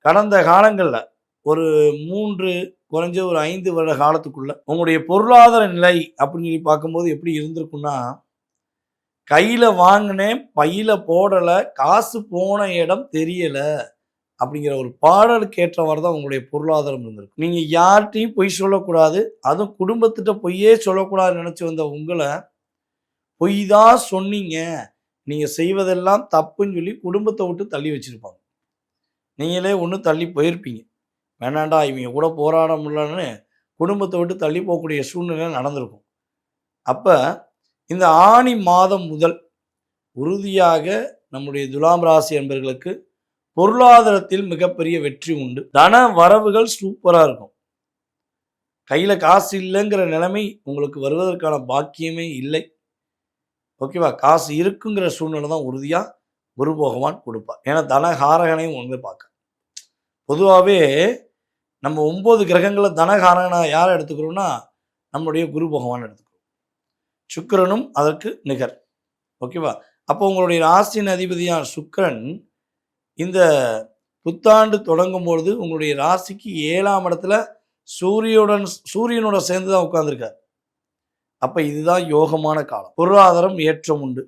கடந்த காலங்கள்ல ஒரு 3 குறைஞ்ச ஒரு 5 வருட காலத்துக்குள்ள உங்களுடைய பொருளாதார நிலை அப்படின்னு சொல்லி பார்க்கும்போது எப்படி இருந்திருக்கும்னா, கையில வாங்கினேன், பையில போடல, காசு போன இடம் தெரியல. அப்படிங்கிற ஒரு பாடலுக்கு ஏற்றவாறு தான் உங்களுடைய பொருளாதாரம் இருந்திருக்கு. நீங்க யார்ட்டயும் பொய் சொல்லக்கூடாது. அதுவும் குடும்பத்திட்ட பொய்யே சொல்லக்கூடாதுன்னு நெனச்சு வந்த உங்கள, பொய் தான் சொன்னீங்க. நீங்க செய்வதெல்லாம் தப்புன்னு சொல்லி குடும்பத்த விட்டு தள்ளி வச்சிருப்பாங்க. நீங்களே ஒண்ணு தள்ளி போயிருப்பீங்க. வேணான்டா இவங்க கூட போராட முடியலன்னு குடும்பத்த விட்டு தள்ளி போகக்கூடிய சூழ்நிலை நடந்திருக்கும். அப்ப இந்த ஆனி மாதம் முதல் உறுதியாக நம்முடைய துலாம் ராசி அன்பர்களுக்கு பொருளாதாரத்தில் மிகப்பெரிய வெற்றி உண்டு. தன வரவுகள் சூப்பரா இருக்கும். கையில காசு இல்லங்கிற நிலைமை உங்களுக்கு வருவதற்கான பாக்கியமே இல்லை. ஓகேவா? காசு இருக்குங்கிற சூழ்நிலை தான் உறுதியா குரு பகவான் குடுப்பார். ஏன்னா தனகாரகனையும் வந்து பார்க்க. பொதுவாவே நம்ம 9 கிரகங்கள்ல தனகாரகனா யார எடுத்துக்கிறோம்னா, நம்முடைய குரு பகவான் எடுத்துக்கிறோம். சுக்கிரனும் அதற்கு நிகர். ஓகேவா? அப்போ உங்களுடைய ராசியின் அதிபதியான சுக்கிரன் இந்த புத்தாண்டு தொடங்கும்பொழுது உங்களுடைய ராசிக்கு 7ஆம் இடத்துல சூரியனோட சேர்ந்து தான் உட்கார்ந்திருக்கார். அப்ப இதுதான் யோகமான காலம். பொருளாதாரம் ஏற்றம் உண்டு.